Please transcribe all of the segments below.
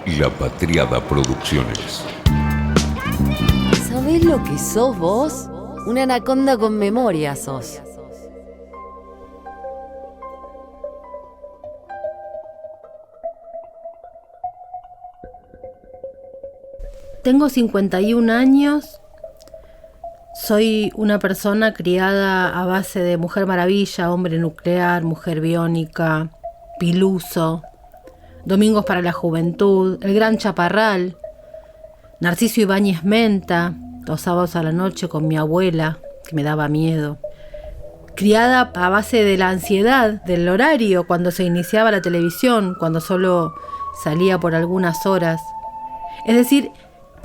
La Patriada Producciones. ¿Sabés lo que sos vos? Una anaconda con memoria sos. Tengo 51 años, soy una persona criada a base de Mujer Maravilla, Hombre Nuclear, Mujer Biónica, Piluso, Domingos para la Juventud, El Gran Chaparral, Narciso Ibáñez Menta, los sábados a la noche con mi abuela, que me daba miedo. Criada a base de la ansiedad del horario, cuando se iniciaba la televisión, cuando solo salía por algunas horas. Es decir,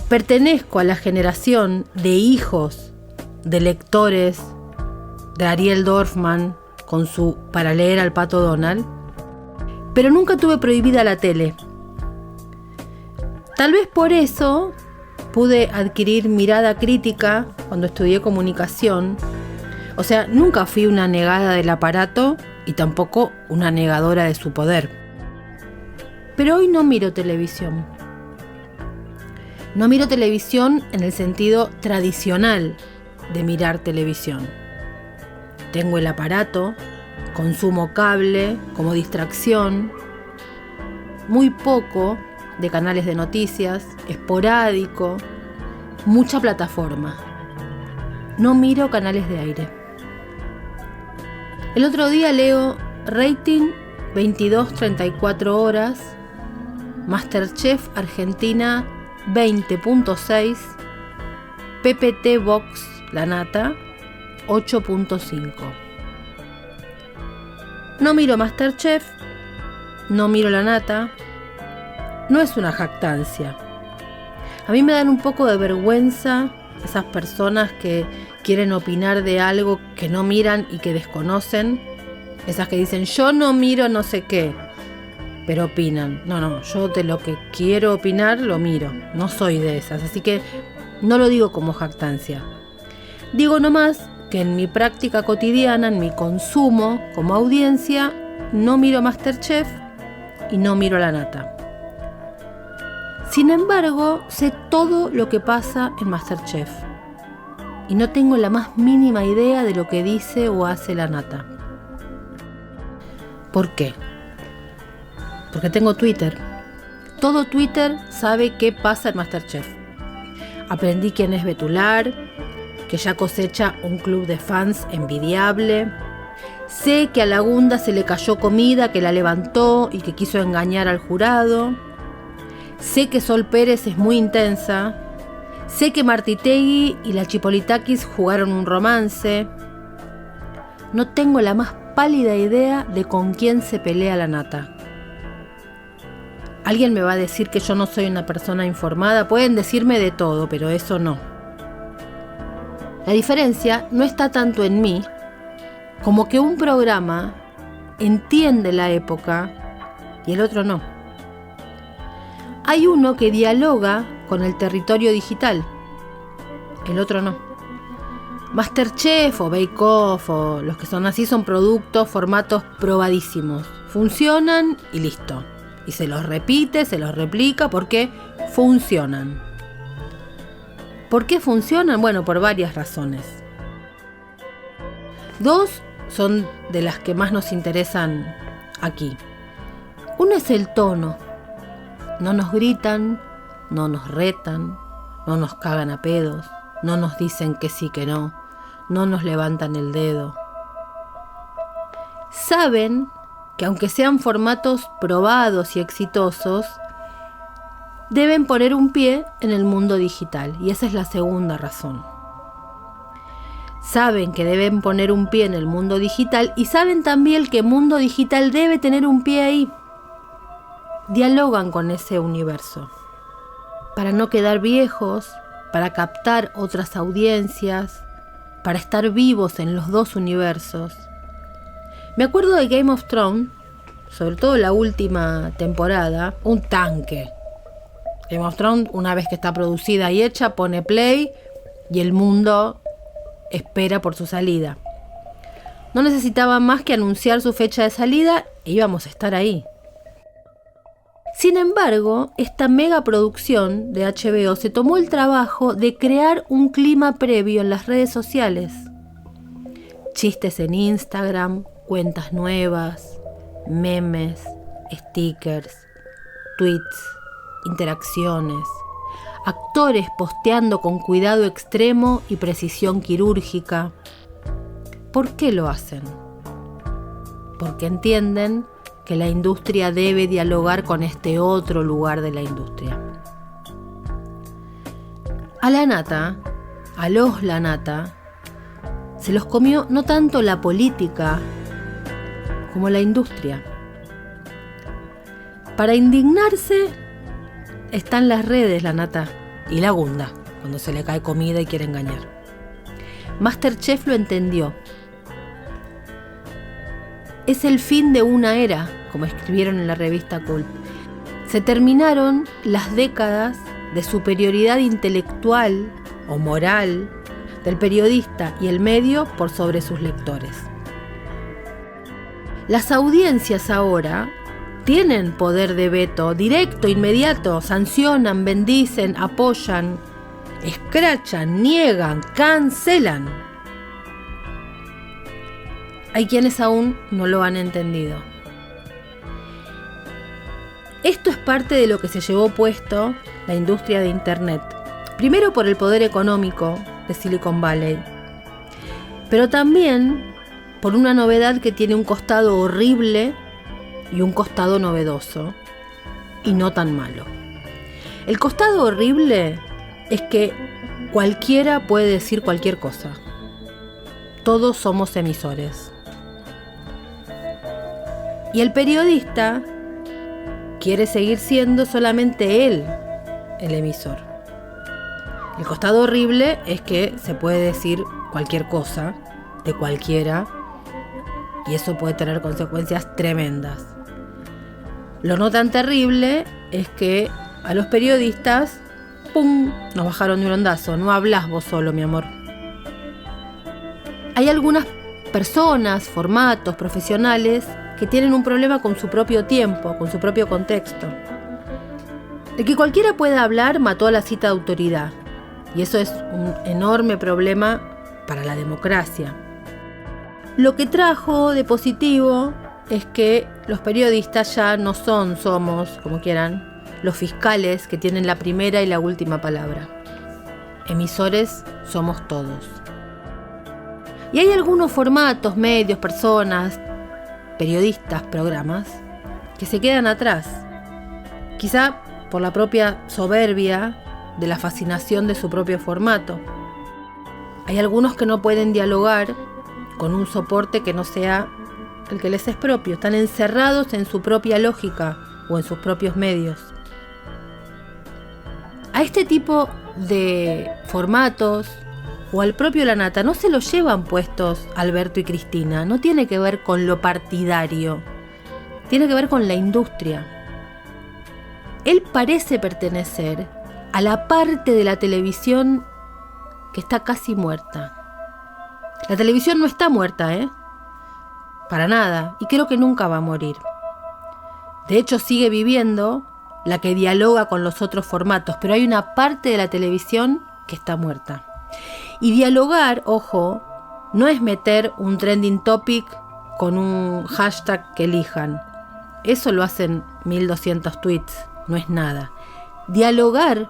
pertenezco a la generación de hijos de lectores de Ariel Dorfman con su Para leer al Pato Donald, pero nunca tuve prohibida la tele. Tal vez por eso pude adquirir mirada crítica cuando estudié comunicación. O sea, nunca fui una negada del aparato y tampoco una negadora de su poder. Pero hoy no miro televisión. No miro televisión en el sentido tradicional de mirar televisión. Tengo el aparato, consumo cable como distracción, muy poco de canales de noticias, esporádico, mucha plataforma. No miro canales de aire. El otro día leo rating 22-34 horas, Masterchef Argentina 20.6, PPT Box La Nata 8.5. No miro Masterchef, no miro La Nata. No es una jactancia. A mí me dan un poco de vergüenza esas personas que quieren opinar de algo que no miran y que desconocen. Esas que dicen, yo no miro no sé qué, pero opinan. No, yo de lo que quiero opinar lo miro. No soy de esas, así que no lo digo como jactancia. Digo nomás que en mi práctica cotidiana, en mi consumo como audiencia, no miro Masterchef y no miro La Nata. Sin embargo, sé todo lo que pasa en Masterchef y no tengo la más mínima idea de lo que dice o hace La Nata. ¿Por qué? Porque tengo Twitter. Todo Twitter sabe qué pasa en Masterchef. Aprendí quién es Betular, que ya cosecha un club de fans envidiable. Sé que a Lagunda se le cayó comida, que la levantó y que quiso engañar al jurado. Sé que Sol Pérez es muy intensa. Sé que Martitegui y la Chipolitakis jugaron un romance. No tengo la más pálida idea de con quién se pelea La Nata. Alguien me va a decir que yo no soy una persona informada. Pueden decirme de todo, pero eso no. La diferencia no está tanto en mí como que un programa entiende la época y el otro no. Hay uno que dialoga con el territorio digital, el otro no. Masterchef o Bake Off o los que son así son productos, formatos probadísimos. Funcionan y listo. Y se los repite, se los replica porque funcionan. ¿Por qué funcionan? Bueno, por varias razones. Dos son de las que más nos interesan aquí. Uno es el tono. No nos gritan, no nos retan, no nos cagan a pedos, no nos dicen que sí, que no nos levantan el dedo. Saben que aunque sean formatos probados y exitosos, deben poner un pie en el mundo digital, y esa es la segunda razón. Saben que deben poner un pie en el mundo digital y saben también que el mundo digital debe tener un pie ahí. Dialogan con ese universo para no quedar viejos, para captar otras audiencias, para estar vivos en los dos universos. Me acuerdo de Game of Thrones, sobre todo la última temporada, un tanque. Game of Thrones, una vez que está producida y hecha, pone play y el mundo espera por su salida. No necesitaba más que anunciar su fecha de salida e íbamos a estar ahí. Sin embargo, esta megaproducción de HBO se tomó el trabajo de crear un clima previo en las redes sociales. Chistes en Instagram, cuentas nuevas, memes, stickers, tweets, interacciones, actores posteando con cuidado extremo y precisión quirúrgica. ¿Por qué lo hacen? Porque entienden que la industria debe dialogar con este otro lugar de la industria. A la nata, a los la nata, se los comió no tanto la política como la industria. Para indignarse están las redes, la nata, y la gunda, cuando se le cae comida y quiere engañar. MasterChef lo entendió. Es el fin de una era, como escribieron en la revista Cult. Se terminaron las décadas de superioridad intelectual o moral del periodista y el medio por sobre sus lectores. Las audiencias ahora tienen poder de veto directo, inmediato, sancionan, bendicen, apoyan, escrachan, niegan, cancelan. Hay quienes aún no lo han entendido. Esto es parte de lo que se llevó puesto la industria de Internet. Primero por el poder económico de Silicon Valley, pero también por una novedad que tiene un costado horrible y un costado novedoso, y no tan malo. El costado horrible es que cualquiera puede decir cualquier cosa. Todos somos emisores. Y el periodista quiere seguir siendo solamente él el emisor. El costado horrible es que se puede decir cualquier cosa de cualquiera y eso puede tener consecuencias tremendas. Lo no tan terrible es que a los periodistas, ¡pum!, nos bajaron de un ondazo. No hablas vos solo, mi amor. Hay algunas personas, formatos, profesionales que tienen un problema con su propio tiempo, con su propio contexto. El que cualquiera pueda hablar mató a la cita de autoridad, y eso es un enorme problema para la democracia. Lo que trajo de positivo es que los periodistas ya no somos, como quieran, los fiscales que tienen la primera y la última palabra. Emisores somos todos. Y hay algunos formatos, medios, personas, periodistas, programas, que se quedan atrás. Quizá por la propia soberbia de la fascinación de su propio formato. Hay algunos que no pueden dialogar con un soporte que no sea el que les es propio. Están encerrados en su propia lógica o en sus propios medios. A este tipo de formatos o al propio La Nata no se lo llevan puestos Alberto y Cristina. No tiene que ver con lo partidario. Tiene que ver con la industria. Él parece pertenecer a la parte de la televisión que está casi muerta. La televisión no está muerta, para nada, y creo que nunca va a morir. De hecho, sigue viviendo la que dialoga con los otros formatos, pero hay una parte de la televisión que está muerta. Y dialogar, ojo, no es meter un trending topic con un hashtag que elijan. Eso lo hacen 1200 tweets, no es nada. Dialogar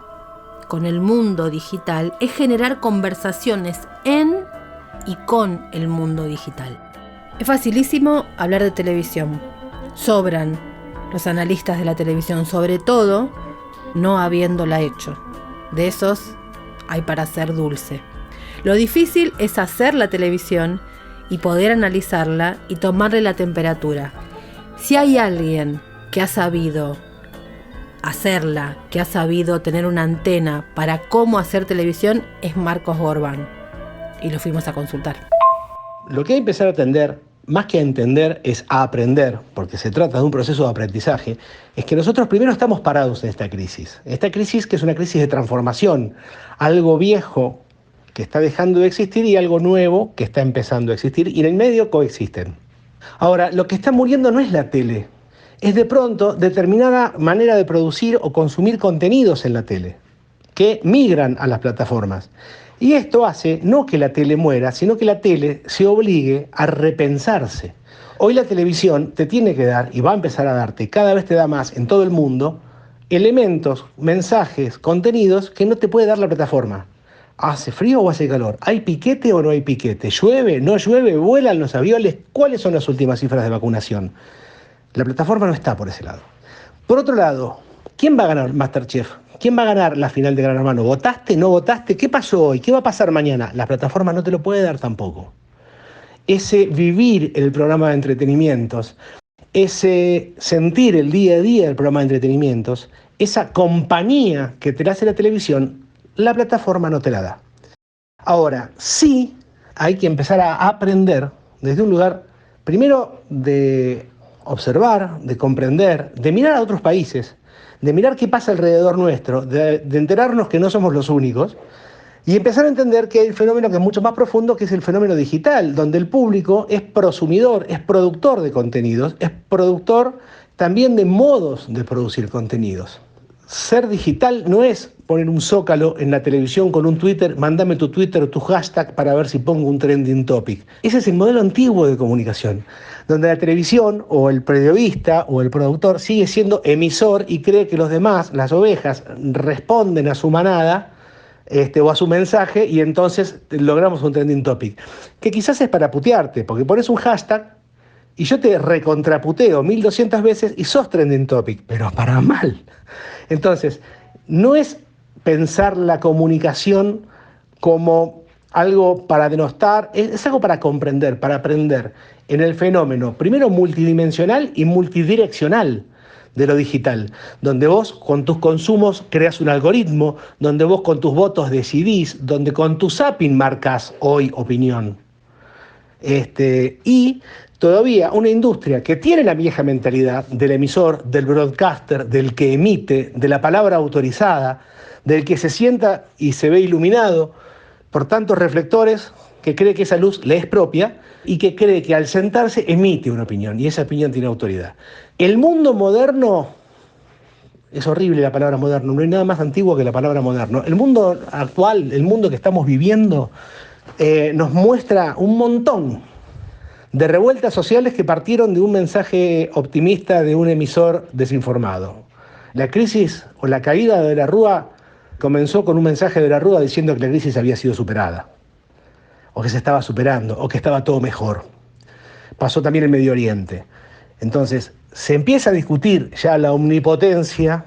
con el mundo digital es generar conversaciones en y con el mundo digital. Es facilísimo hablar de televisión. Sobran los analistas de la televisión, sobre todo no habiéndola hecho. De esos hay para hacer dulce. Lo difícil es hacer la televisión y poder analizarla y tomarle la temperatura. Si hay alguien que ha sabido hacerla, que ha sabido tener una antena para cómo hacer televisión, es Marcos Gorbán. Y lo fuimos a consultar. Lo que hay que empezar a atender, más que a entender, es a aprender, porque se trata de un proceso de aprendizaje, es que nosotros primero estamos parados en esta crisis. Esta crisis que es una crisis de transformación, algo viejo que está dejando de existir y algo nuevo que está empezando a existir, y en el medio coexisten. Ahora, lo que está muriendo no es la tele, es de pronto determinada manera de producir o consumir contenidos en la tele, que migran a las plataformas. Y esto hace no que la tele muera, sino que la tele se obligue a repensarse. Hoy la televisión te tiene que dar, y va a empezar a darte, cada vez te da más en todo el mundo, elementos, mensajes, contenidos que no te puede dar la plataforma. ¿Hace frío o hace calor? ¿Hay piquete o no hay piquete? ¿Llueve? ¿No llueve? ¿Vuelan los aviones? ¿Cuáles son las últimas cifras de vacunación? La plataforma no está por ese lado. Por otro lado, ¿quién va a ganar MasterChef? ¿Quién va a ganar la final de Gran Hermano? ¿Votaste? ¿No votaste? ¿Qué pasó hoy? ¿Qué va a pasar mañana? La plataforma no te lo puede dar tampoco. Ese vivir el programa de entretenimientos, ese sentir el día a día del programa de entretenimientos, esa compañía que te la hace la televisión, la plataforma no te la da. Ahora, sí hay que empezar a aprender desde un lugar, primero, de observar, de comprender, de mirar a otros países, de mirar qué pasa alrededor nuestro, de enterarnos que no somos los únicos, y empezar a entender que hay un fenómeno que es mucho más profundo, que es el fenómeno digital, donde el público es prosumidor, es productor de contenidos, es productor también de modos de producir contenidos. Ser digital no es poner un zócalo en la televisión con un Twitter, mándame tu Twitter o tu hashtag para ver si pongo un trending topic. Ese es el modelo antiguo de comunicación, donde la televisión o el periodista o el productor sigue siendo emisor y cree que los demás, las ovejas, responden a su manada o a su mensaje y entonces logramos un trending topic. Que quizás es para putearte, porque pones un hashtag y yo te recontraputeo 1200 veces y sos trending topic, pero para mal. Entonces, no es pensar la comunicación como algo para denostar, es algo para comprender, para aprender en el fenómeno, primero multidimensional y multidireccional de lo digital, donde vos con tus consumos creas un algoritmo, donde vos con tus votos decidís, donde con tu zapping marcas hoy opinión. Y todavía una industria que tiene la vieja mentalidad del emisor, del broadcaster, del que emite, de la palabra autorizada, del que se sienta y se ve iluminado por tantos reflectores, que cree que esa luz le es propia y que cree que al sentarse emite una opinión y esa opinión tiene autoridad. El mundo moderno, es horrible la palabra moderno, no hay nada más antiguo que la palabra moderno. El mundo actual, el mundo que estamos viviendo, nos muestra un montón de revueltas sociales que partieron de un mensaje optimista de un emisor desinformado. La crisis o la caída de la Rúa comenzó con un mensaje de la Rúa diciendo que la crisis había sido superada, o que se estaba superando, o que estaba todo mejor. Pasó también en Medio Oriente. Entonces, se empieza a discutir ya la omnipotencia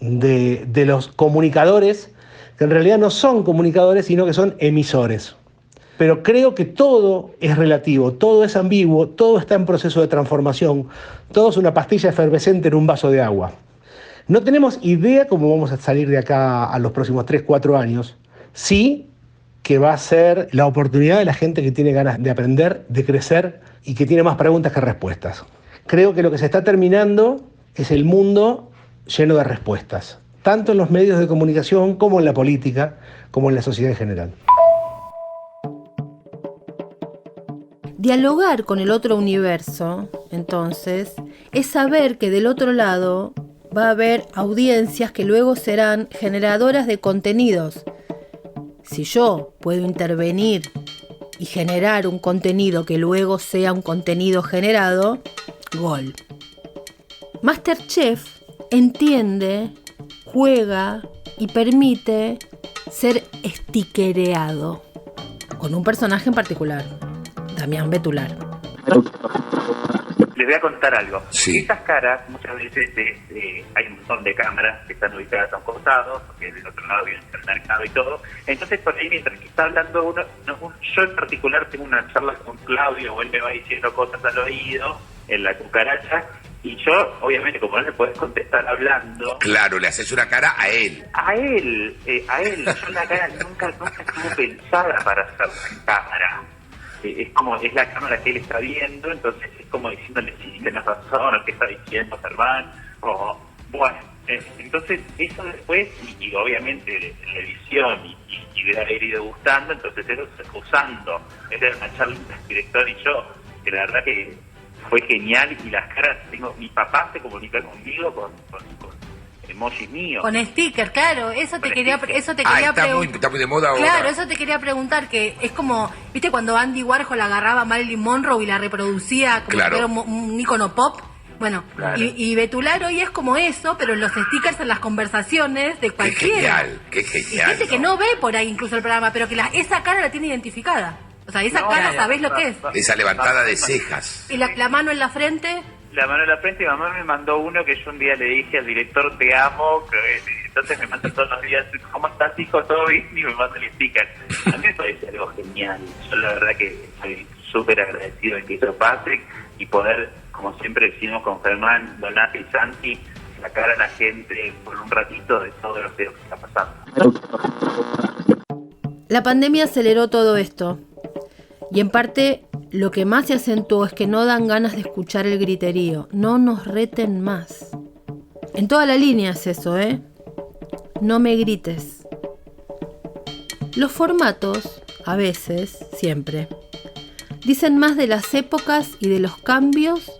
de los comunicadores, que en realidad no son comunicadores, sino que son emisores. Pero creo que todo es relativo, todo es ambiguo, todo está en proceso de transformación, todo es una pastilla efervescente en un vaso de agua. No tenemos idea cómo vamos a salir de acá a los próximos 3, 4 años. Sí que va a ser la oportunidad de la gente que tiene ganas de aprender, de crecer y que tiene más preguntas que respuestas. Creo que lo que se está terminando es el mundo lleno de respuestas, tanto en los medios de comunicación como en la política, como en la sociedad en general. Dialogar con el otro universo, entonces, es saber que del otro lado va a haber audiencias que luego serán generadoras de contenidos. Si yo puedo intervenir y generar un contenido que luego sea un contenido generado, gol. MasterChef entiende, juega y permite ser stickereado con un personaje en particular, Damián Betular. Les voy a contar algo. Sí. Estas caras, muchas veces hay un montón de cámaras que están ubicadas a un costado, porque del otro lado viene el mercado y todo. Entonces, por ahí, mientras que está hablando uno, yo en particular tengo una charla con Claudio, o él me va diciendo cosas al oído, en la cucaracha, y yo, obviamente, como no le podés contestar hablando... Claro, le haces una cara a él. A él. Yo la cara nunca estuvo pensada para hacer una cámara. Es como, es la cámara que él está viendo, entonces es como diciéndole si tenés razón, o qué está diciendo Germán, o bueno, entonces eso después, y obviamente la edición y de haber ido gustando, entonces eso se fue usando. Era una charla entre el director y yo, que la verdad que fue genial, y las caras, mi papá se comunica conmigo con emojis míos. Con stickers, claro, eso te quería Está muy de moda ahora. Claro, eso te quería preguntar, que es como, ¿viste cuando Andy Warhol agarraba a Marilyn Monroe y la reproducía como si fuera un ícono pop? Bueno, claro. y Betular hoy es como eso, pero en los stickers, en las conversaciones de cualquiera. Qué genial. Y gente que no ve por ahí incluso el programa, pero que esa cara la tiene identificada. O sea, esa cara, ¿sabés lo que es? Esa levantada de cejas. Y la mano en la frente. La mano en la frente, y mamá me mandó uno que yo un día le dije al director, te amo, entonces me manda todos los días, ¿cómo estás, hijo? ¿Todo bien? Y me manda el sticker. A mí me parece algo genial. Yo la verdad que estoy súper agradecido de que eso pase, y poder, como siempre decimos con Germán, Donati y Santi, sacar a la gente por un ratito de todo lo feo que está pasando. La pandemia aceleró todo esto, y en parte lo que más se acentuó es que no dan ganas de escuchar el griterío. No nos reten más. En toda la línea es eso, ¿eh? No me grites. Los formatos, a veces, siempre, dicen más de las épocas y de los cambios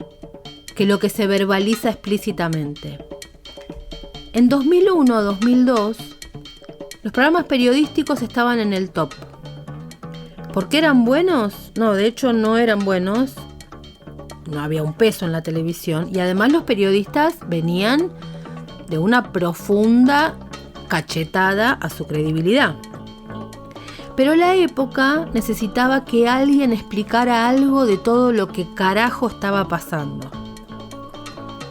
que lo que se verbaliza explícitamente. En 2001-2002, los programas periodísticos estaban en el top. ¿Por qué eran buenos? No, de hecho no eran buenos. No había un peso en la televisión. Y además los periodistas venían de una profunda cachetada a su credibilidad. Pero la época necesitaba que alguien explicara algo de todo lo que carajo estaba pasando.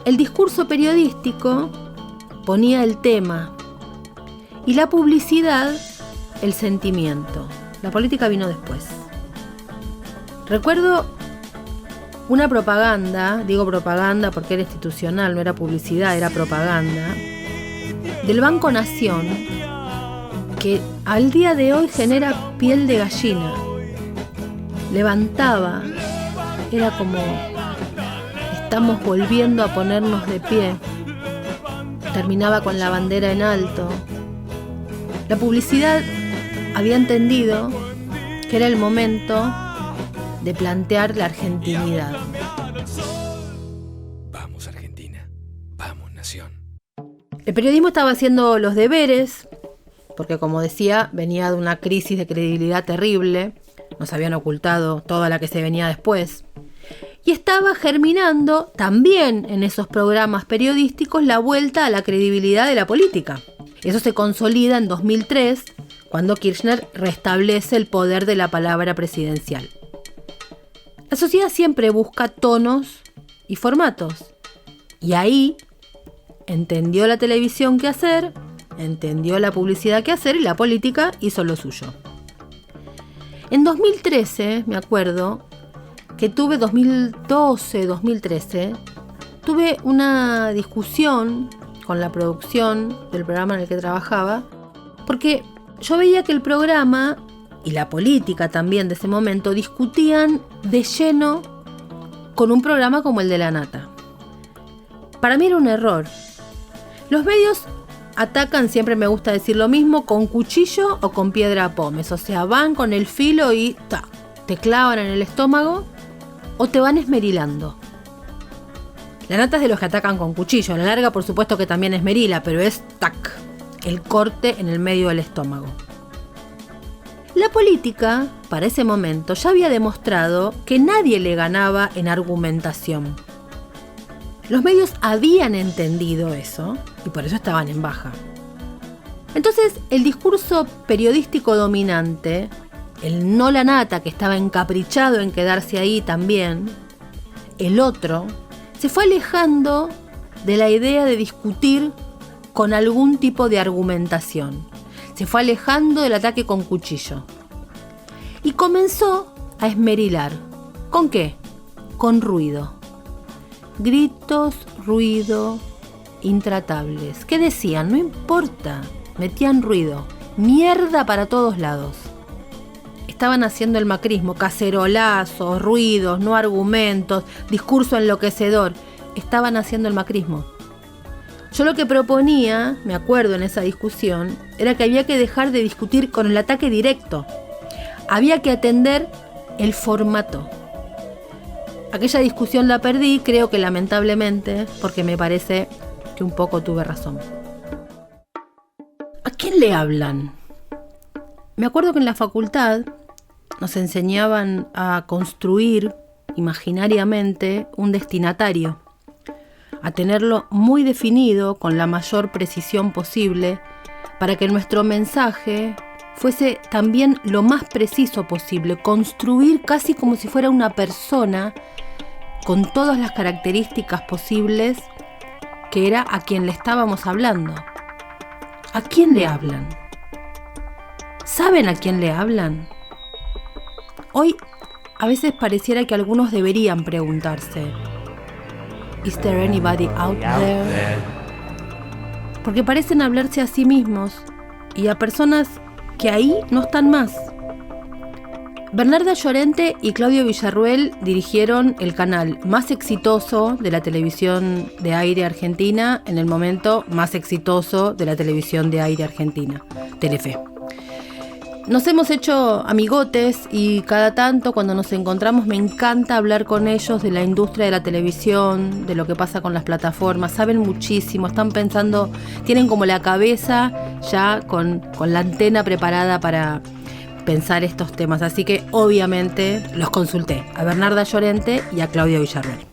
El discurso periodístico ponía el tema y la publicidad el sentimiento. La política vino después. Recuerdo una propaganda, digo propaganda porque era institucional, no era publicidad, era propaganda, del Banco Nación, que al día de hoy genera piel de gallina. Levantaba, era como, estamos volviendo a ponernos de pie. Terminaba con la bandera en alto. La publicidad había entendido que era el momento de plantear la argentinidad. Vamos, Argentina. Vamos, nación. El periodismo estaba haciendo los deberes, porque como decía, venía de una crisis de credibilidad terrible. Nos habían ocultado toda la que se venía después. Y estaba germinando también en esos programas periodísticos la vuelta a la credibilidad de la política. Eso se consolida en 2003, cuando Kirchner restablece el poder de la palabra presidencial. La sociedad siempre busca tonos y formatos. Y ahí entendió la televisión qué hacer, entendió la publicidad qué hacer, y la política hizo lo suyo. En 2013, me acuerdo, que tuve 2012-2013, tuve una discusión con la producción del programa en el que trabajaba, porque yo veía que el programa y la política también de ese momento discutían de lleno con un programa como el de La Nata. Para mí era un error. Los medios atacan, siempre me gusta decir lo mismo, con cuchillo o con piedra a pómez. O sea, van con el filo y te clavan en el estómago o te van esmerilando. La Nata es de los que atacan con cuchillo. La Larga, por supuesto que también esmerila, pero es el corte en el medio del estómago. La política, para ese momento, ya había demostrado que nadie le ganaba en argumentación. Los medios habían entendido eso y por eso estaban en baja. Entonces, el discurso periodístico dominante, el no La Nata, que estaba encaprichado en quedarse ahí también, el otro, se fue alejando de la idea de discutir con algún tipo de argumentación. Se fue alejando del ataque con cuchillo. Y comenzó a esmerilar. ¿Con qué? Con ruido. Gritos, ruido, intratables. ¿Qué decían? No importa. Metían ruido. Mierda para todos lados. Estaban haciendo el macrismo. Cacerolazos, ruidos, no argumentos, discurso enloquecedor. Estaban haciendo el macrismo. Yo lo que proponía, me acuerdo en esa discusión, era que había que dejar de discutir con el ataque directo. Había que atender el formato. Aquella discusión la perdí, creo que lamentablemente, porque me parece que un poco tuve razón. ¿A quién le hablan? Me acuerdo que en la facultad nos enseñaban a construir imaginariamente un destinatario, a tenerlo muy definido con la mayor precisión posible para que nuestro mensaje fuese también lo más preciso posible, construir casi como si fuera una persona con todas las características posibles que era a quien le estábamos hablando. ¿A quién le hablan? ¿Saben a quién le hablan? Hoy a veces pareciera que algunos deberían preguntarse: ¿Is there anybody out there? Porque parecen hablarse a sí mismos y a personas que ahí no están más. Bernarda Llorente y Claudio Villarruel dirigieron el canal más exitoso de la televisión de aire argentina en el momento más exitoso de la televisión de aire argentina, Telefe. Nos hemos hecho amigotes y cada tanto cuando nos encontramos me encanta hablar con ellos de la industria de la televisión, de lo que pasa con las plataformas. Saben muchísimo, están pensando, tienen como la cabeza ya con la antena preparada para pensar estos temas. Así que obviamente los consulté a Bernarda Llorente y a Claudio Villarruel.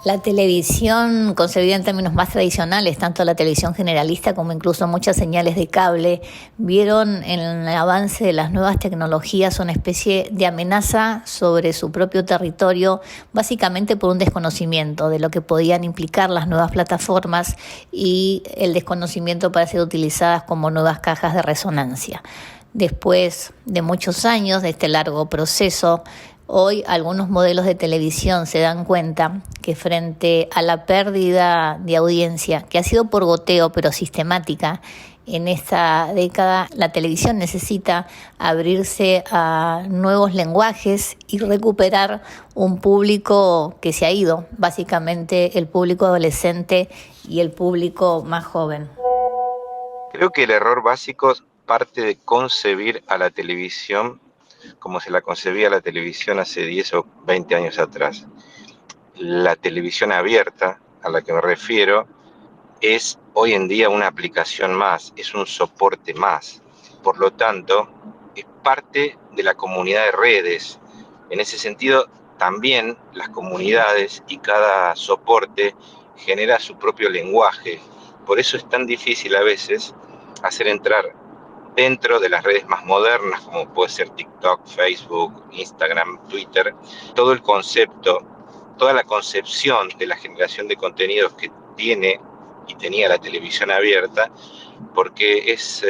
La televisión, concebida en términos más tradicionales, tanto la televisión generalista como incluso muchas señales de cable, vieron en el avance de las nuevas tecnologías una especie de amenaza sobre su propio territorio, básicamente por un desconocimiento de lo que podían implicar las nuevas plataformas y el desconocimiento para ser utilizadas como nuevas cajas de resonancia. Después de muchos años de este largo proceso, hoy algunos modelos de televisión se dan cuenta que frente a la pérdida de audiencia, que ha sido por goteo pero sistemática en esta década, la televisión necesita abrirse a nuevos lenguajes y recuperar un público que se ha ido, básicamente el público adolescente y el público más joven. Creo que el error básico parte de concebir a la televisión como se la concebía la televisión hace 10 o 20 años atrás. La televisión abierta, a la que me refiero, es hoy en día una aplicación más, es un soporte más. Por lo tanto, es parte de la comunidad de redes. En ese sentido, también las comunidades y cada soporte genera su propio lenguaje. Por eso es tan difícil a veces hacer entrar dentro de las redes más modernas, como puede ser TikTok, Facebook, Instagram, Twitter, todo el concepto, toda la concepción de la generación de contenidos que tiene y tenía la televisión abierta, porque es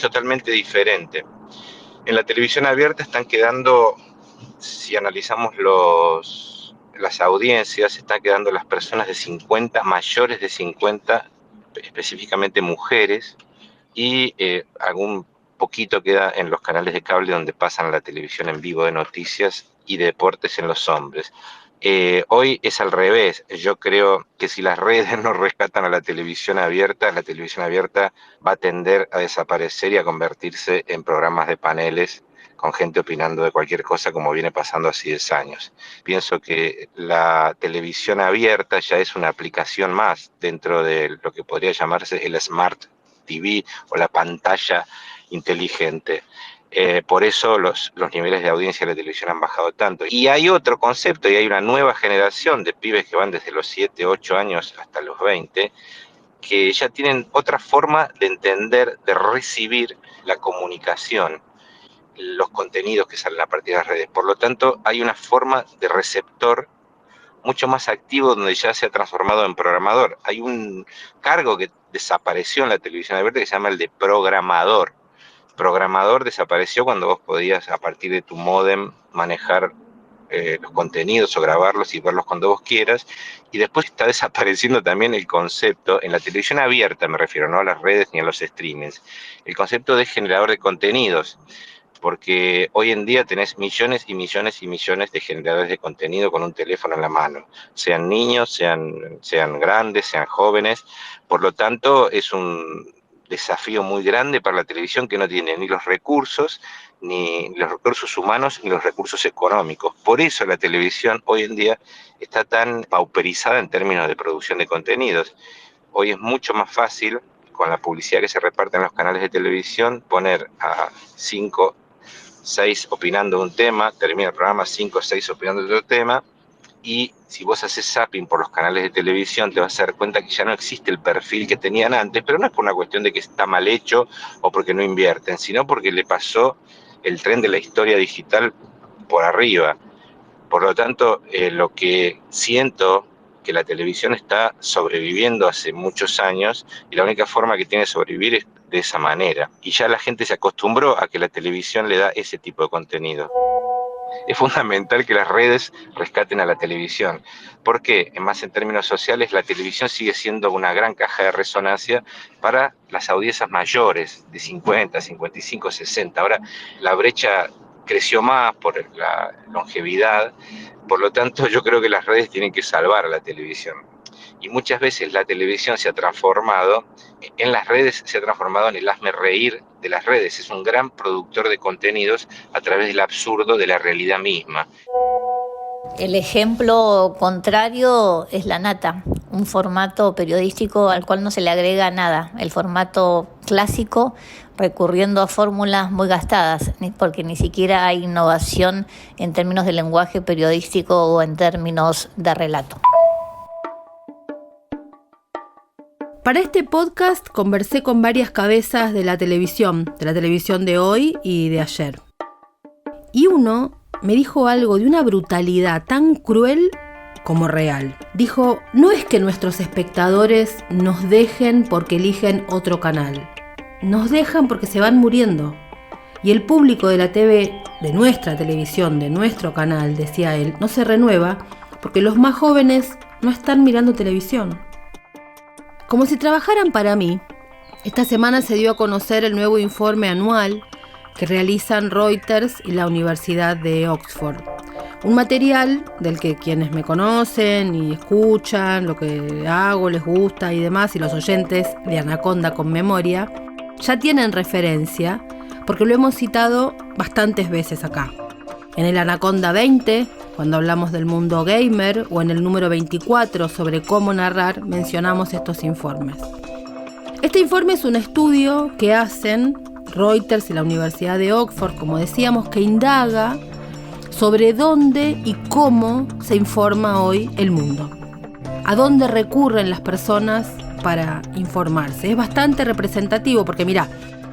totalmente diferente. En la televisión abierta están quedando, si analizamos las audiencias, están quedando las personas de 50, mayores de 50, específicamente mujeres, y algún poquito queda en los canales de cable donde pasan la televisión en vivo de noticias y de deportes en los hombres. Hoy es al revés. Yo creo que si las redes no rescatan a la televisión abierta va a tender a desaparecer y a convertirse en programas de paneles con gente opinando de cualquier cosa, como viene pasando hace 10 años. Pienso que la televisión abierta ya es una aplicación más dentro de lo que podría llamarse el Smart TV o la pantalla inteligente. Por eso los niveles de audiencia de la televisión han bajado tanto. Y hay otro concepto, y hay una nueva generación de pibes que van desde los 7, 8 años hasta los 20, que ya tienen otra forma de entender, de recibir la comunicación, los contenidos que salen a partir de las redes. Por lo tanto, hay una forma de receptor mucho más activo donde ya se ha transformado en programador. Hay un cargo que desapareció en la televisión abierta que se llama el de programador. Programador desapareció cuando vos podías, a partir de tu módem, manejar los contenidos o grabarlos y verlos cuando vos quieras, y después está desapareciendo también el concepto, en la televisión abierta me refiero, no a las redes ni a los streamings, el concepto de generador de contenidos, porque hoy en día tenés millones y millones y millones de generadores de contenido con un teléfono en la mano, sean niños, sean grandes, sean jóvenes, por lo tanto es un desafío muy grande para la televisión, que no tiene ni los recursos humanos, ni los recursos económicos. Por eso la televisión hoy en día está tan pauperizada en términos de producción de contenidos. Hoy es mucho más fácil, con la publicidad que se reparte en los canales de televisión, poner a 5, 6 opinando de un tema, termina el programa 5 o 6 opinando de otro tema, y si vos haces zapping por los canales de televisión te vas a dar cuenta que ya no existe el perfil que tenían antes, pero no es por una cuestión de que está mal hecho o porque no invierten, sino porque le pasó el tren de la historia digital por arriba. Por lo tanto, lo que siento que la televisión está sobreviviendo hace muchos años, y la única forma que tiene de sobrevivir es de esa manera. Y ya la gente se acostumbró a que la televisión le da ese tipo de contenido. Es fundamental que las redes rescaten a la televisión. ¿Por qué? Más en términos sociales, la televisión sigue siendo una gran caja de resonancia para las audiencias mayores, de 50, 55, 60. Ahora la brecha creció más por la longevidad, por lo tanto yo creo que las redes tienen que salvar a la televisión. Y muchas veces la televisión se ha transformado en las redes, se ha transformado en el hazmerreír de las redes. Es un gran productor de contenidos a través del absurdo de la realidad misma. El ejemplo contrario es La Nata, un formato periodístico al cual no se le agrega nada. El formato clásico, recurriendo a fórmulas muy gastadas, porque ni siquiera hay innovación en términos de lenguaje periodístico o en términos de relato. Para este podcast conversé con varias cabezas de la televisión de hoy y de ayer. Y uno me dijo algo de una brutalidad tan cruel como real. Dijo, no es que nuestros espectadores nos dejen porque eligen otro canal. Nos dejan porque se van muriendo. Y el público de la TV, de nuestra televisión, de nuestro canal, decía él, no se renueva porque los más jóvenes no están mirando televisión. Como si trabajaran para mí, esta semana se dio a conocer el nuevo informe anual que realizan Reuters y la Universidad de Oxford. Un material del que quienes me conocen y escuchan lo que hago, les gusta y demás, y los oyentes de Anaconda con Memoria, ya tienen referencia porque lo hemos citado bastantes veces acá. En el Anaconda 20, cuando hablamos del mundo gamer, o en el número 24 sobre cómo narrar, mencionamos estos informes. Este informe es un estudio que hacen Reuters y la Universidad de Oxford, como decíamos, que indaga sobre dónde y cómo se informa hoy el mundo. A dónde recurren las personas para informarse. Es bastante representativo porque, mirá,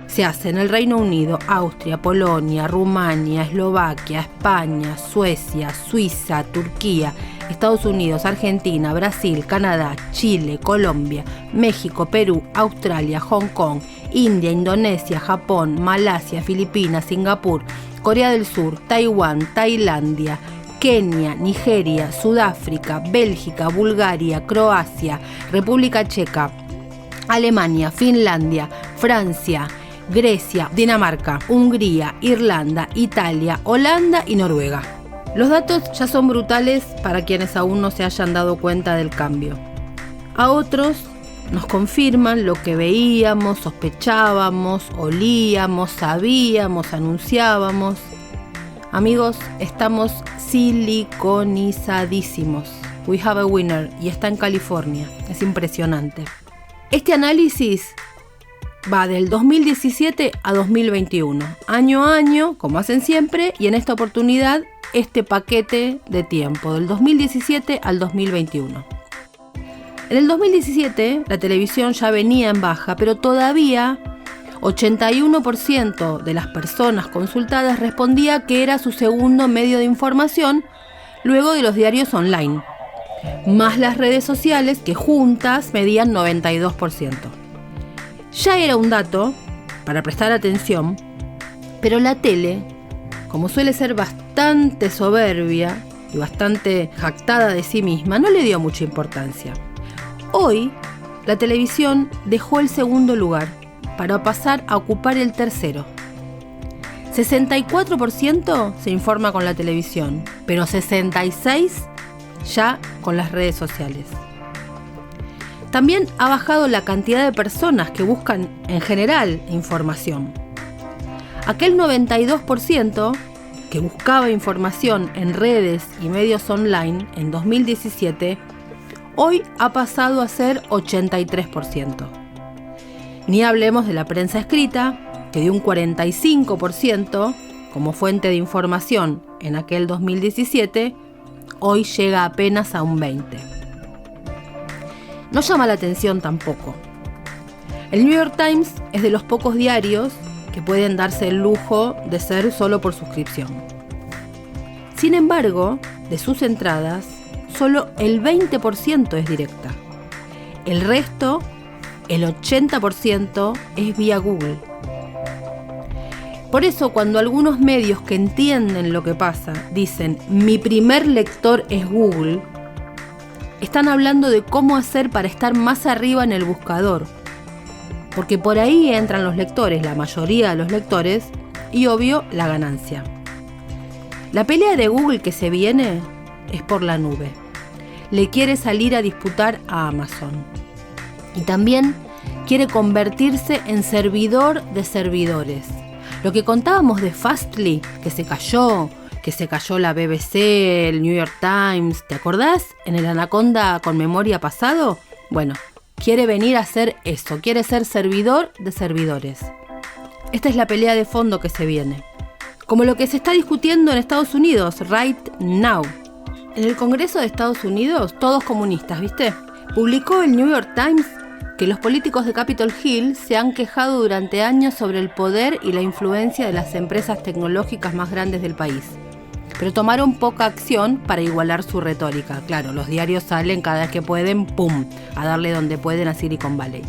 se hace en el Reino Unido, Austria, Polonia, Rumania, Eslovaquia, España, Suecia, Suiza, Turquía, Estados Unidos, Argentina, Brasil, Canadá, Chile, Colombia, México, Perú, Australia, Hong Kong, India, Indonesia, Japón, Malasia, Filipinas, Singapur, Corea del Sur, Taiwán, Tailandia, Kenia, Nigeria, Sudáfrica, Bélgica, Bulgaria, Croacia, República Checa, Alemania, Finlandia, Francia, Grecia, Dinamarca, Hungría, Irlanda, Italia, Holanda y Noruega. Los datos ya son brutales para quienes aún no se hayan dado cuenta del cambio. A otros nos confirman lo que veíamos, sospechábamos, olíamos, sabíamos, anunciábamos. Amigos, estamos siliconizadísimos. We have a winner, y está en California. Es impresionante. Este análisis va del 2017 a 2021, año a año, como hacen siempre, y en esta oportunidad este paquete de tiempo, del 2017 al 2021. En el 2017 la televisión ya venía en baja, pero todavía 81% de las personas consultadas respondía que era su segundo medio de información luego de los diarios online, más las redes sociales que juntas medían 92%. Ya era un dato para prestar atención, pero la tele, como suele ser bastante soberbia y bastante jactada de sí misma, no le dio mucha importancia. Hoy, la televisión dejó el segundo lugar para pasar a ocupar el tercero. 64% se informa con la televisión, pero 66% ya con las redes sociales. También ha bajado la cantidad de personas que buscan en general información. Aquel 92% que buscaba información en redes y medios online en 2017, hoy ha pasado a ser 83%. Ni hablemos de la prensa escrita, que de un 45% como fuente de información en aquel 2017, hoy llega apenas a un 20%. No llama la atención tampoco. El New York Times es de los pocos diarios que pueden darse el lujo de ser solo por suscripción. Sin embargo, de sus entradas, solo el 20% es directa. El resto, el 80%, es vía Google. Por eso, cuando algunos medios que entienden lo que pasa dicen "mi primer lector es Google", están hablando de cómo hacer para estar más arriba en el buscador. Porque por ahí entran los lectores, la mayoría de los lectores, y obvio, la ganancia. La pelea de Google que se viene es por la nube. Le quiere salir a disputar a Amazon. Y también quiere convertirse en servidor de servidores. Lo que contábamos de Fastly, que se cayó la BBC, el New York Times, ¿te acordás? En el Anaconda con memoria pasado. Bueno, quiere venir a hacer eso, quiere ser servidor de servidores. Esta es la pelea de fondo que se viene. Como lo que se está discutiendo en Estados Unidos, right now. En el Congreso de Estados Unidos, todos comunistas, ¿viste? Publicó el New York Times que los políticos de Capitol Hill se han quejado durante años sobre el poder y la influencia de las empresas tecnológicas más grandes del país. Pero tomaron poca acción para igualar su retórica. Claro, los diarios salen cada vez que pueden, ¡pum!, a darle donde pueden a Silicon Valley.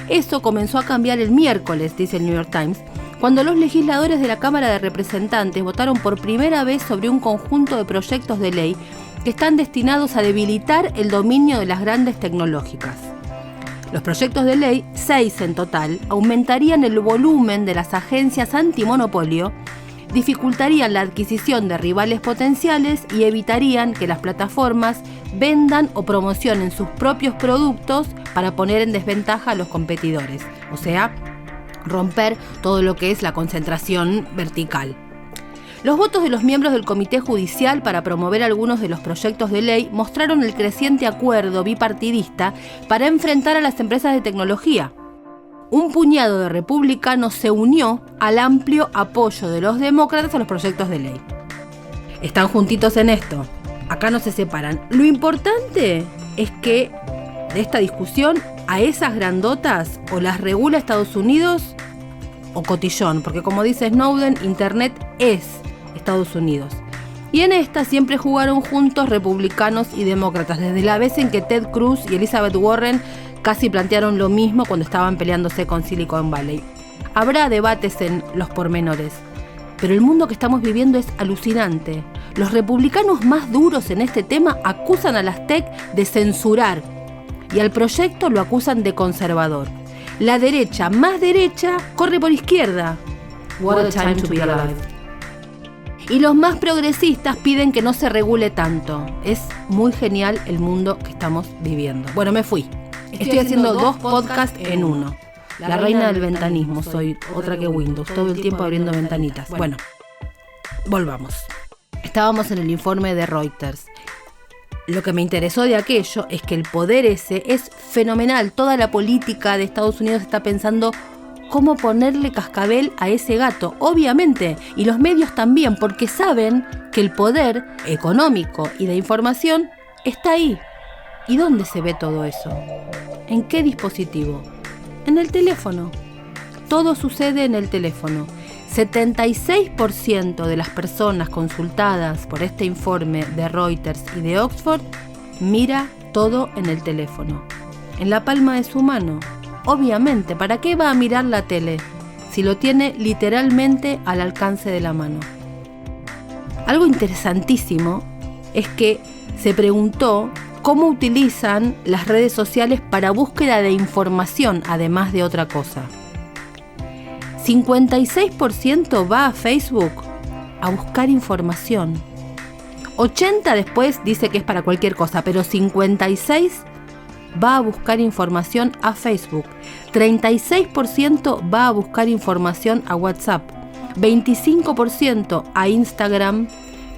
Eso comenzó a cambiar el miércoles, dice el New York Times, cuando los legisladores de la Cámara de Representantes votaron por primera vez sobre un conjunto de proyectos de ley que están destinados a debilitar el dominio de las grandes tecnológicas. Los proyectos de ley, 6 en total, aumentarían el volumen de las agencias antimonopolio, dificultarían la adquisición de rivales potenciales y evitarían que las plataformas vendan o promocionen sus propios productos para poner en desventaja a los competidores. O sea, romper todo lo que es la concentración vertical. Los votos de los miembros del Comité Judicial para promover algunos de los proyectos de ley mostraron el creciente acuerdo bipartidista para enfrentar a las empresas de tecnología. Un puñado de republicanos se unió al amplio apoyo de los demócratas a los proyectos de ley. Están juntitos en esto. Acá no se separan. Lo importante es que de esta discusión a esas grandotas o las regula Estados Unidos o cotillón, porque como dice Snowden, Internet es Estados Unidos. Y en esta siempre jugaron juntos republicanos y demócratas, desde la vez en que Ted Cruz y Elizabeth Warren casi plantearon lo mismo cuando estaban peleándose con Silicon Valley. Habrá debates en los pormenores, pero el mundo que estamos viviendo es alucinante. Los republicanos más duros en este tema acusan a las tech de censurar y al proyecto lo acusan de conservador. La derecha más derecha corre por izquierda. What a time to be alive. Y los más progresistas piden que no se regule tanto. Es muy genial el mundo que estamos viviendo. Bueno, me fui. Estoy haciendo 2 podcasts en uno. La reina del ventanismo soy, otra que Windows, todo el tiempo abriendo ventanitas. Bueno, volvamos. Estábamos en el informe de Reuters. Lo que me interesó de aquello es que el poder ese es fenomenal. Toda la política de Estados Unidos está pensando cómo ponerle cascabel a ese gato, obviamente, y los medios también, porque saben que el poder económico y de información está ahí. ¿Y dónde se ve todo eso? ¿En qué dispositivo? En el teléfono. Todo sucede en el teléfono. 76% de las personas consultadas por este informe de Reuters y de Oxford mira todo en el teléfono, en la palma de su mano. Obviamente, ¿para qué va a mirar la tele si lo tiene literalmente al alcance de la mano? Algo interesantísimo es que se preguntó cómo utilizan las redes sociales para búsqueda de información, además de otra cosa. 56% va a Facebook a buscar información. 80% después dice que es para cualquier cosa, pero 56% va a buscar información a Facebook, 36% va a buscar información a WhatsApp, 25% a Instagram,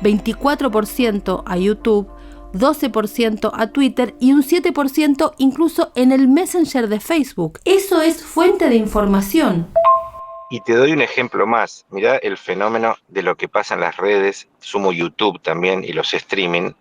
24% a YouTube, 12% a Twitter y un 7% incluso en el Messenger de Facebook. Eso es fuente de información. Y te doy un ejemplo más. Mirá el fenómeno de lo que pasa en las redes, sumo YouTube también y los streaming,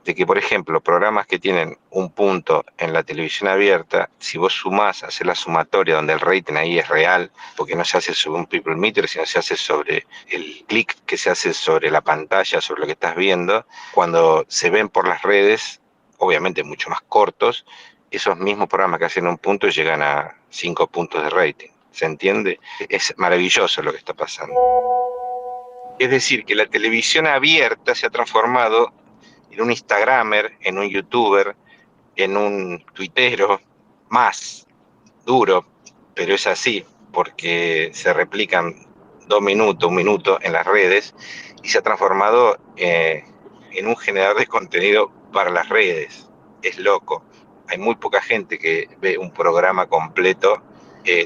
de que, por ejemplo, programas que tienen un punto en la televisión abierta, si vos sumás, haces la sumatoria donde el rating ahí es real, porque no se hace sobre un people meter, sino se hace sobre el clic que se hace sobre la pantalla, sobre lo que estás viendo, cuando se ven por las redes, obviamente mucho más cortos, esos mismos programas que hacen un punto llegan a 5 puntos de rating. ¿Se entiende? Es maravilloso lo que está pasando. Es decir, que la televisión abierta se ha transformado en un instagramer, en un youtuber, en un tuitero más duro, pero es así, porque se replican 2 minutos, 1 minuto en las redes y se ha transformado en un generador de contenido para las redes. Es loco. Hay muy poca gente que ve un programa completo,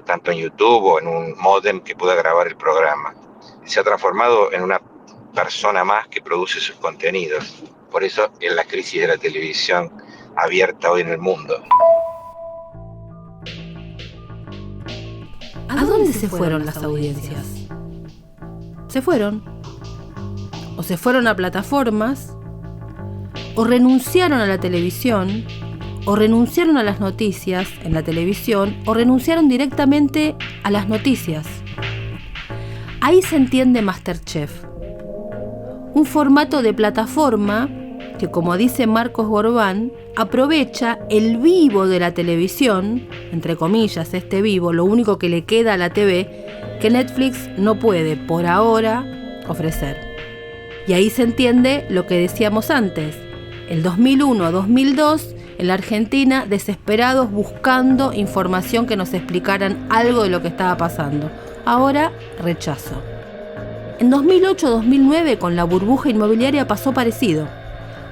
tanto en YouTube o en un módem que pueda grabar el programa. Se ha transformado en una persona más que produce sus contenidos. Por eso es la crisis de la televisión abierta hoy en el mundo. ¿A dónde se fueron las audiencias? Se fueron. O se fueron a plataformas, o renunciaron a la televisión, o renunciaron a las noticias en la televisión, o renunciaron directamente a las noticias. Ahí se entiende MasterChef. Un formato de plataforma que, como dice Marcos Gorbán, aprovecha el vivo de la televisión, entre comillas, este vivo, lo único que le queda a la TV, que Netflix no puede, por ahora, ofrecer. Y ahí se entiende lo que decíamos antes. El 2001-2002, en la Argentina, desesperados buscando información que nos explicaran algo de lo que estaba pasando. Ahora, rechazo. En 2008-2009, con la burbuja inmobiliaria, pasó parecido.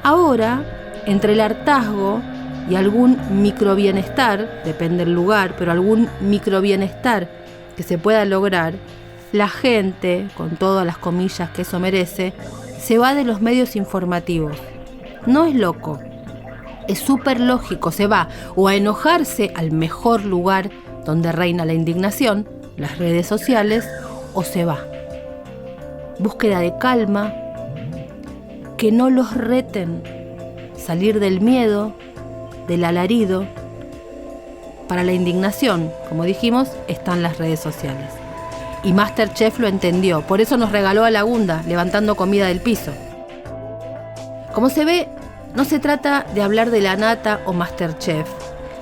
Ahora, entre el hartazgo y algún microbienestar, depende del lugar, pero algún microbienestar que se pueda lograr, la gente, con todas las comillas que eso merece, se va de los medios informativos. No es loco, es súper lógico, se va o a enojarse al mejor lugar donde reina la indignación, las redes sociales, o se va. Búsqueda de calma, que no los reten, salir del miedo, del alarido. Para la indignación, como dijimos, están las redes sociales. Y MasterChef lo entendió, por eso nos regaló a Lagunda, levantando comida del piso. Como se ve, no se trata de hablar de La Nata o MasterChef,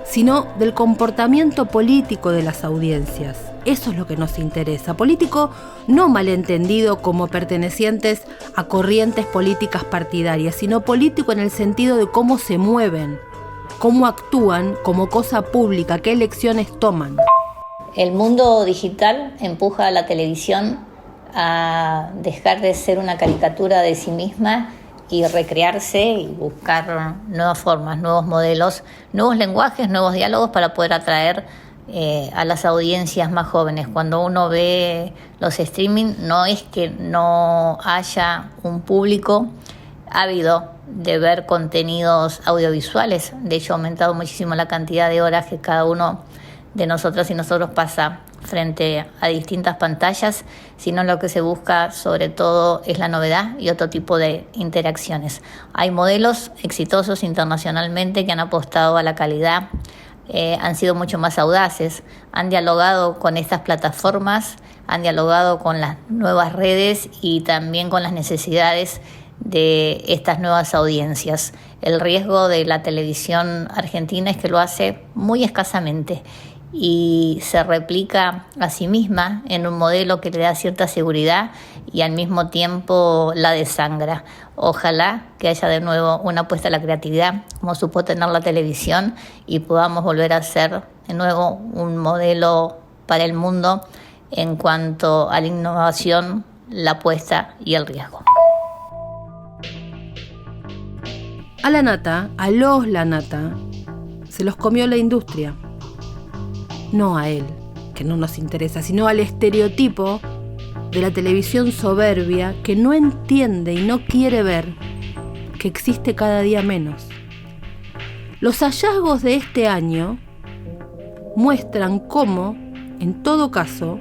sino del comportamiento político de las audiencias. Eso es lo que nos interesa. Político no malentendido como pertenecientes a corrientes políticas partidarias, sino político en el sentido de cómo se mueven, cómo actúan como cosa pública, qué elecciones toman. El mundo digital empuja a la televisión a dejar de ser una caricatura de sí misma y recrearse y buscar nuevas formas, nuevos modelos, nuevos lenguajes, nuevos diálogos para poder atraer a las audiencias más jóvenes. Cuando uno ve los streaming, no es que no haya un público ávido de ver contenidos audiovisuales. De hecho, ha aumentado muchísimo la cantidad de horas que cada uno de nosotras y nosotros pasa frente a distintas pantallas, sino lo que se busca sobre todo es la novedad y otro tipo de interacciones. Hay modelos exitosos internacionalmente que han apostado a la calidad, han sido mucho más audaces, han dialogado con estas plataformas, han dialogado con las nuevas redes y también con las necesidades de estas nuevas audiencias. El riesgo de la televisión argentina es que lo hace muy escasamente y se replica a sí misma en un modelo que le da cierta seguridad y al mismo tiempo la desangra. Ojalá que haya de nuevo una apuesta a la creatividad, como supo tener la televisión, y podamos volver a ser de nuevo un modelo para el mundo en cuanto a la innovación, la apuesta y el riesgo. A La Nata, a los La Nata, se los comió la industria. No a él, que no nos interesa, sino al estereotipo de la televisión soberbia que no entiende y no quiere ver que existe cada día menos. Los hallazgos de este año muestran cómo, en todo caso,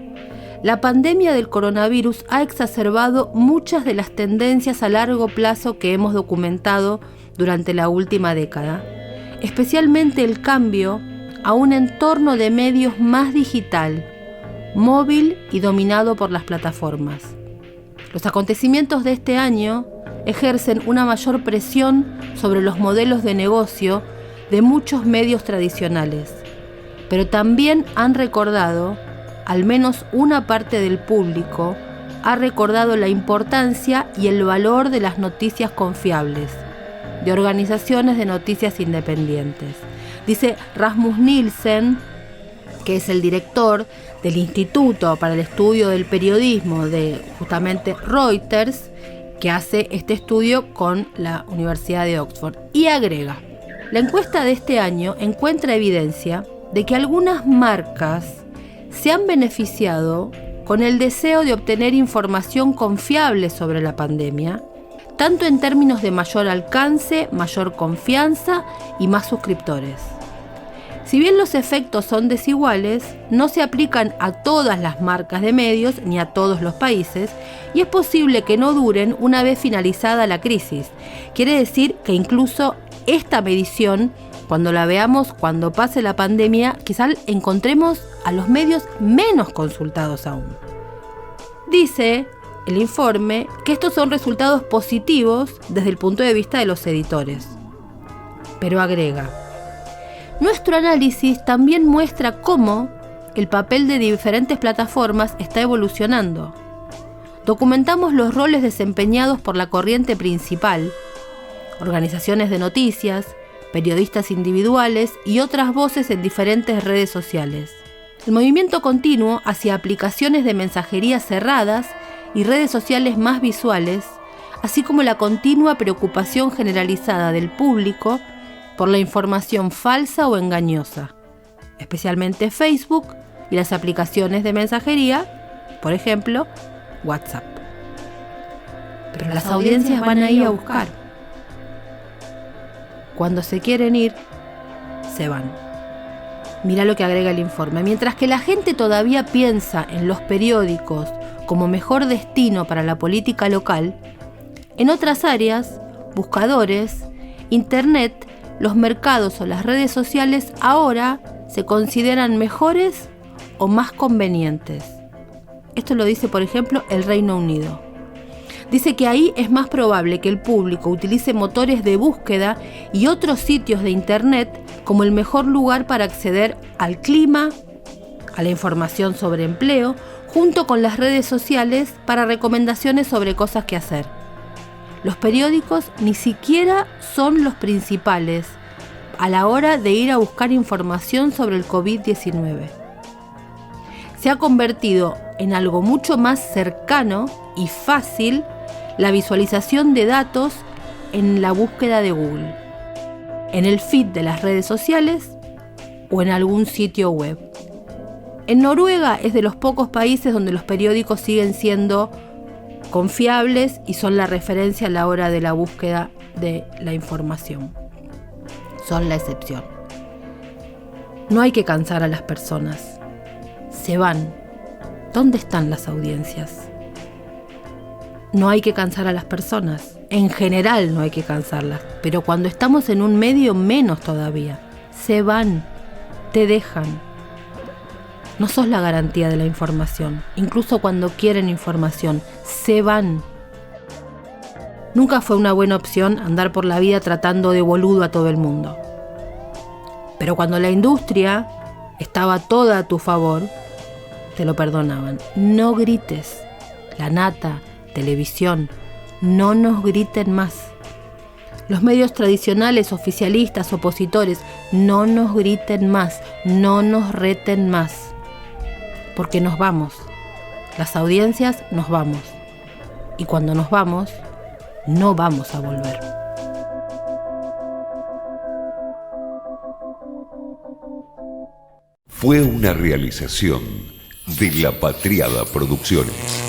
la pandemia del coronavirus ha exacerbado muchas de las tendencias a largo plazo que hemos documentado durante la última década, especialmente el cambio a un entorno de medios más digital, móvil y dominado por las plataformas. Los acontecimientos de este año ejercen una mayor presión sobre los modelos de negocio de muchos medios tradicionales, pero también han recordado, al menos una parte del público, ha recordado la importancia y el valor de las noticias confiables, de organizaciones de noticias independientes. Dice Rasmus Nielsen, que es el director del Instituto para el Estudio del Periodismo de justamente Reuters, que hace este estudio con la Universidad de Oxford, y agrega: la encuesta de este año encuentra evidencia de que algunas marcas se han beneficiado con el deseo de obtener información confiable sobre la pandemia, tanto en términos de mayor alcance, mayor confianza y más suscriptores. Si bien los efectos son desiguales, no se aplican a todas las marcas de medios ni a todos los países, y es posible que no duren una vez finalizada la crisis. Quiere decir que incluso esta medición, cuando la veamos cuando pase la pandemia, quizás encontremos a los medios menos consultados aún. Dice el informe que estos son resultados positivos desde el punto de vista de los editores. Pero agrega: nuestro análisis también muestra cómo el papel de diferentes plataformas está evolucionando. Documentamos los roles desempeñados por la corriente principal, organizaciones de noticias, periodistas individuales y otras voces en diferentes redes sociales. El movimiento continuo hacia aplicaciones de mensajería cerradas y redes sociales más visuales, así como la continua preocupación generalizada del público por la información falsa o engañosa, especialmente Facebook y las aplicaciones de mensajería, por ejemplo, WhatsApp. Pero las audiencias van ahí a buscar. Cuando se quieren ir, se van. Mira lo que agrega el informe. Mientras que la gente todavía piensa en los periódicos como mejor destino para la política local, en otras áreas, buscadores, Internet, los mercados o las redes sociales ahora se consideran mejores o más convenientes. Esto lo dice, por ejemplo, el Reino Unido. Dice que ahí es más probable que el público utilice motores de búsqueda y otros sitios de Internet como el mejor lugar para acceder al clima, a la información sobre empleo, junto con las redes sociales para recomendaciones sobre cosas que hacer. Los periódicos ni siquiera son los principales a la hora de ir a buscar información sobre el COVID-19. Se ha convertido en algo mucho más cercano y fácil la visualización de datos en la búsqueda de Google, en el feed de las redes sociales o en algún sitio web. En Noruega es de los pocos países donde los periódicos siguen siendo confiables y son la referencia a la hora de la búsqueda de la información. Son la excepción. No hay que cansar a las personas. Se van. ¿Dónde están las audiencias? No hay que cansar a las personas. En general no hay que cansarlas. Pero cuando estamos en un medio, menos todavía. Se van. Te dejan. No sos la garantía de la información. Incluso cuando quieren información, se van. Nunca fue una buena opción andar por la vida tratando de boludo a todo el mundo. Pero cuando la industria estaba toda a tu favor, te lo perdonaban. No grites. La Nata, televisión, no nos griten más. Los medios tradicionales, oficialistas, opositores, no nos griten más, no nos reten más. Porque nos vamos. Las audiencias nos vamos. Y cuando nos vamos, no vamos a volver. fue una realización de La Patriada Producciones.